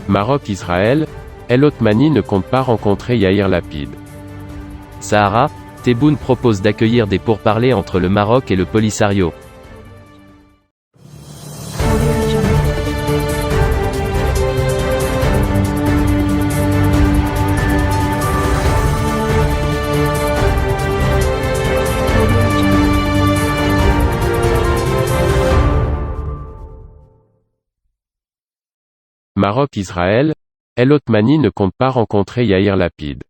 Maroc-Israël, El Othmani ne compte pas rencontrer Yaïr Lapid. Sahara, Tebboune propose d'accueillir des pourparlers entre le Maroc et le Polisario. Maroc-Israël, El Othmani ne compte pas rencontrer Yaïr Lapid.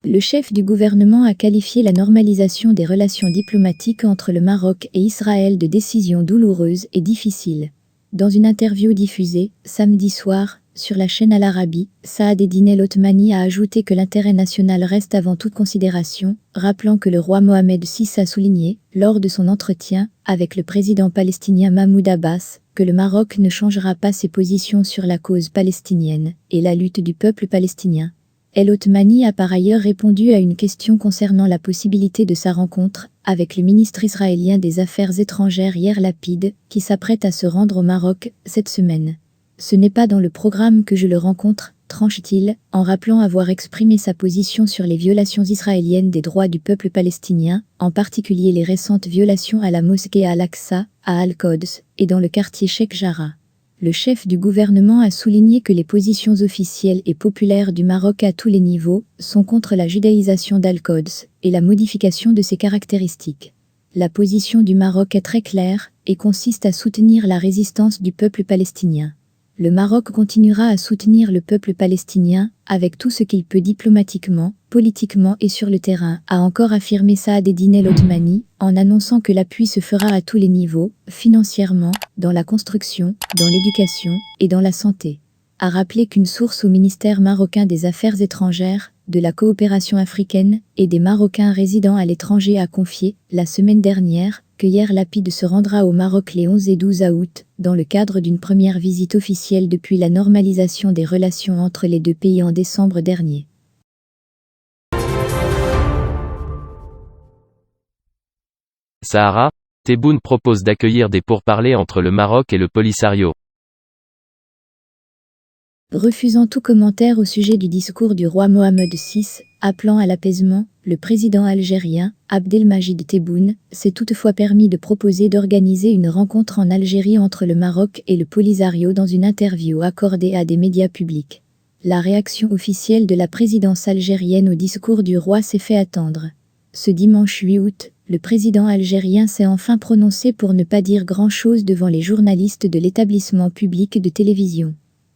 Le chef du gouvernement a qualifié la normalisation des relations diplomatiques entre le Maroc et Israël de décision douloureuse et difficile. Dans une interview diffusée, samedi soir, sur la chaîne Al Arabi, Saad Eddine El Othmani a ajouté que l'intérêt national reste avant toute considération, rappelant que le roi Mohamed VI a souligné, lors de son entretien avec le président palestinien Mahmoud Abbas, que le Maroc ne changera pas ses positions sur la cause palestinienne et la lutte du peuple palestinien. El Othmani a par ailleurs répondu à une question concernant la possibilité de sa rencontre avec le ministre israélien des Affaires étrangères Yaïr Lapid, qui s'apprête à se rendre au Maroc cette semaine. Ce n'est pas dans le programme que je le rencontre, tranche-t-il, en rappelant avoir exprimé sa position sur les violations israéliennes des droits du peuple palestinien, en particulier les récentes violations à la mosquée Al-Aqsa, à Al-Quds, et dans le quartier Sheikh Jarrah. Le chef du gouvernement a souligné que les positions officielles et populaires du Maroc à tous les niveaux sont contre la judaïsation d'Al-Quds et la modification de ses caractéristiques. La position du Maroc est très claire et consiste à soutenir la résistance du peuple palestinien. Le Maroc continuera à soutenir le peuple palestinien avec tout ce qu'il peut diplomatiquement, politiquement et sur le terrain, a encore affirmé Saad Eddine El Othmani, en annonçant que l'appui se fera à tous les niveaux, financièrement, dans la construction, dans l'éducation et dans la santé. A rappelé qu'une source au ministère marocain des Affaires étrangères, de la coopération africaine et des Marocains résidant à l'étranger a confié, la semaine dernière, que Yaïr Lapid se rendra au Maroc les 11 et 12 août, dans le cadre d'une première visite officielle depuis la normalisation des relations entre les deux pays en décembre dernier. Sahara, Tebboune propose d'accueillir des pourparlers entre le Maroc et le Polisario. Refusant tout commentaire au sujet du discours du roi Mohamed VI, appelant à l'apaisement, le président algérien, Abdelmajid Tebboune, s'est toutefois permis de proposer d'organiser une rencontre en Algérie entre le Maroc et le Polisario dans une interview accordée à des médias publics. La réaction officielle de la présidence algérienne au discours du roi s'est fait attendre. Ce dimanche 8 août, le président algérien s'est enfin prononcé pour ne pas dire grand-chose devant les journalistes de l'établissement public de télévision.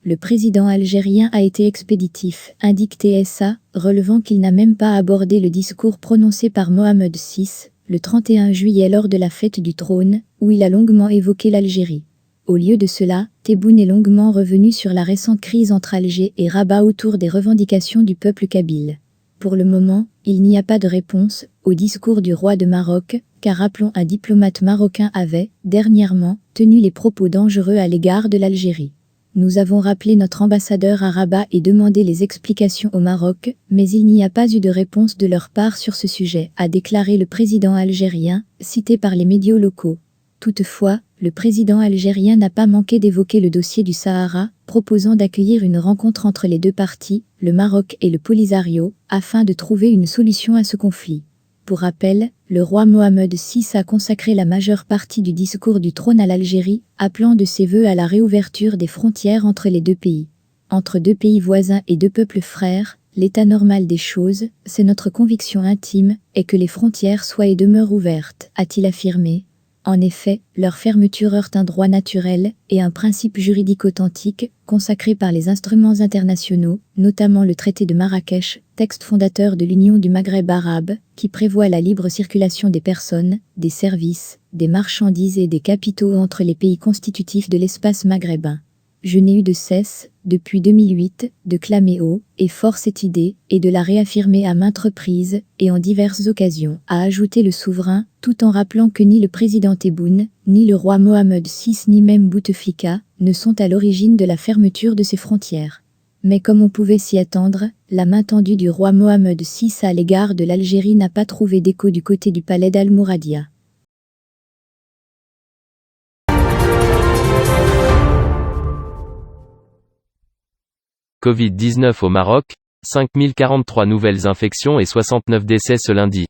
Le président algérien a été expéditif, indique TSA, relevant qu'il n'a même pas abordé le discours prononcé par Mohamed VI, le 31 juillet lors de la fête du trône, où il a longuement évoqué l'Algérie. Au lieu de cela, Tebboune est longuement revenu sur la récente crise entre Alger et Rabat autour des revendications du peuple kabyle. Pour le moment, il n'y a pas de réponse au discours du roi de Maroc, car rappelons un diplomate marocain avait, dernièrement, tenu les propos dangereux à l'égard de l'Algérie. Nous avons rappelé notre ambassadeur à Rabat et demandé les explications au Maroc, mais il n'y a pas eu de réponse de leur part sur ce sujet, a déclaré le président algérien, cité par les médias locaux. Toutefois, le président algérien n'a pas manqué d'évoquer le dossier du Sahara, proposant d'accueillir une rencontre entre les deux parties, le Maroc et le Polisario, afin de trouver une solution à ce conflit. Pour rappel, le roi Mohamed VI a consacré la majeure partie du discours du trône à l'Algérie, appelant de ses vœux à la réouverture des frontières entre les deux pays. Entre deux pays voisins et deux peuples frères, l'état normal des choses, c'est notre conviction intime, est que les frontières soient et demeurent ouvertes, a-t-il affirmé. En effet, leur fermeture heurte un droit naturel et un principe juridique authentique, consacré par les instruments internationaux, notamment le traité de Marrakech, texte fondateur de l'Union du Maghreb arabe, qui prévoit la libre circulation des personnes, des services, des marchandises et des capitaux entre les pays constitutifs de l'espace maghrébin. Je n'ai eu de cesse, depuis 2008, de clamer haut et fort cette idée, et de la réaffirmer à maintes reprises, et en diverses occasions, a ajouté le souverain, tout en rappelant que ni le président Tebboune, ni le roi Mohamed VI ni même Bouteflika, ne sont à l'origine de la fermeture de ces frontières. Mais comme on pouvait s'y attendre, la main tendue du roi Mohamed VI à l'égard de l'Algérie n'a pas trouvé d'écho du côté du palais d'Al-Mouradia. Covid-19 au Maroc, 5043 nouvelles infections et 69 décès ce lundi.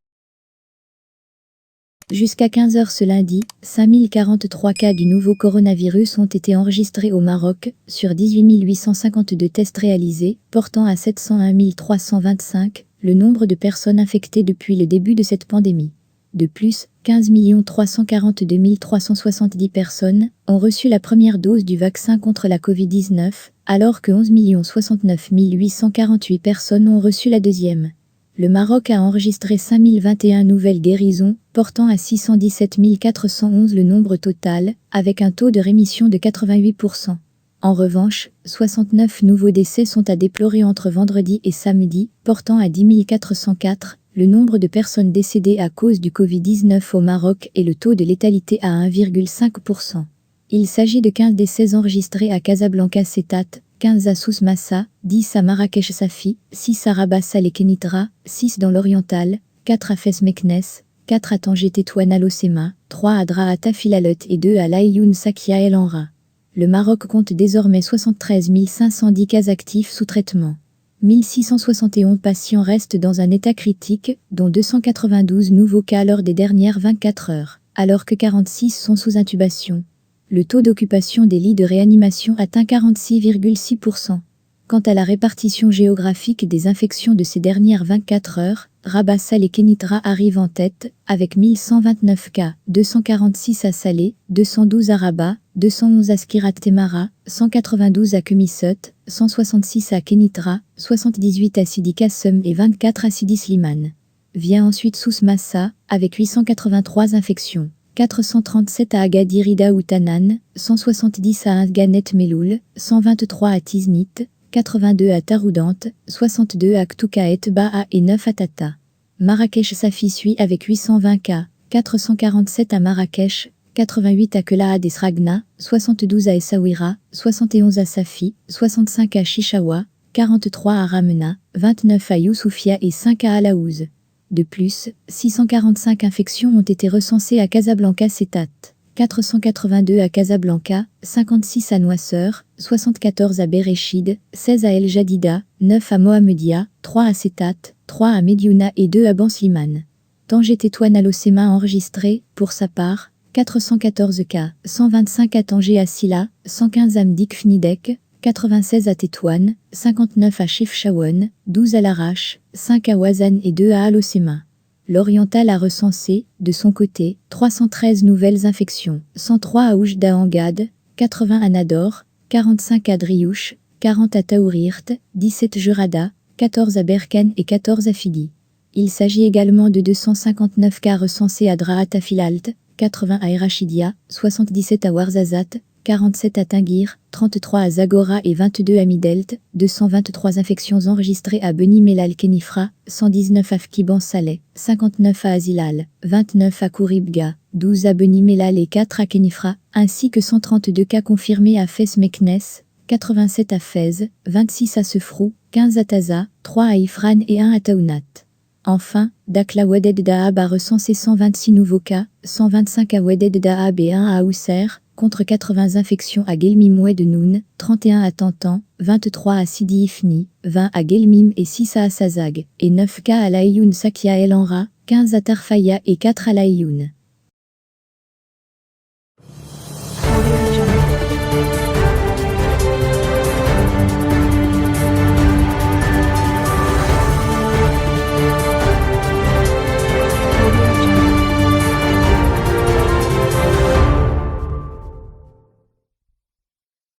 Jusqu'à 15 h ce lundi, 5043 cas du nouveau coronavirus ont été enregistrés au Maroc, sur 18 852 tests réalisés, portant à 701 325 le nombre de personnes infectées depuis le début de cette pandémie. De plus, 15 342 370 personnes ont reçu la première dose du vaccin contre la Covid-19, alors que 11 069 848 personnes ont reçu la deuxième. Le Maroc a enregistré 5021 nouvelles guérisons, portant à 617 411 le nombre total, avec un taux de rémission de 88%. En revanche, 69 nouveaux décès sont à déplorer entre vendredi et samedi, portant à 10 404 le nombre de personnes décédées à cause du Covid-19 au Maroc et le taux de létalité à 1,5%. Il s'agit de 15 décès enregistrés à Casablanca Setat, 15 à Souss Massa, 10 à Marrakech Safi, 6 à Rabat Salé Kenitra, 6 dans l'Oriental, 4 à Fès Meknes, 4 à Tanger Tétouan Al Hoceima, 3 à Draa Tafilalet et 2 à Laïyoun Sakia El Anra. Le Maroc compte désormais 73 510 cas actifs sous traitement. 1671 patients restent dans un état critique, dont 292 nouveaux cas lors des dernières 24 heures, alors que 46 sont sous intubation. Le taux d'occupation des lits de réanimation atteint 46,6%. Quant à la répartition géographique des infections de ces dernières 24 heures, Rabat Salé Kenitra arrive en tête, avec 1129 cas, 246 à Salé, 212 à Rabat, 211 à Skirat Temara, 192 à Kemisot, 166 à Kenitra, 78 à Sidi Kassem et 24 à Sidi Slimane. Vient ensuite Souss Massa, avec 883 infections. 437 à Agadir Ida ou Tanan, 170 à Indganet Meloul, 123 à Tiznit, 82 à Taroudante, 62 à Ktoukaet Ba'a et 9 à Tata. Marrakech Safi suit avec 820 cas, 447 à Marrakech, 88 à Kelaad et Sragna, 72 à Essaouira, 71 à Safi, 65 à Chichawa, 43 à Ramena, 29 à Youssoufia et 5 à Alaouz. De plus, 645 infections ont été recensées à Casablanca Setat, 482 à Casablanca, 56 à Noisseur, 74 à Bereshid, 16 à El Jadida, 9 à Mohamedia, 3 à Setat, 3 à Mediouna et 2 à Ben Slimane. Tanger Tétouan Al Hoceima a enregistré, pour sa part, 414 cas, 125 à Tanger à Silla, 115 à Mdik Fnidek, 96 à Tétouan, 59 à Chefchaouen, 12 à Larache, 5 à Ouazan et 2 à Al Hoceima. L'Oriental a recensé, de son côté, 313 nouvelles infections, 103 à Oujda Angad, 80 à Nador, 45 à Driouche, 40 à Taourirt, 17 Jurada, 14 à Berkane et 14 à Fidi. Il s'agit également de 259 cas recensés à Draa Tafilalt, 80 à Erachidia, 77 à Ouarzazate, 47 à Tinguir, 33 à Zagora et 22 à Midelt, 223 infections enregistrées à Beni Mellal Kenifra, 119 à Fkiban Saleh, 59 à Azilal, 29 à Kouribga, 12 à Beni Mellal et 4 à Kenifra, ainsi que 132 cas confirmés à Fès Meknes, 87 à Fès, 26 à Sefrou, 15 à Taza, 3 à Ifran et 1 à Taounat. Enfin, Dakhla Ouaded Dahab a recensé 126 nouveaux cas, 125 à Ouaded Dahab et 1 à Ousser, contre 80 infections à Guelmim Oued Noun, 31 à Tantan, 23 à Sidi Ifni, 20 à Guelmim et 6 à Assazag, et 9 cas à Laïyoun Sakia El Anra, 15 à Tarfaya et 4 à Laïyoun.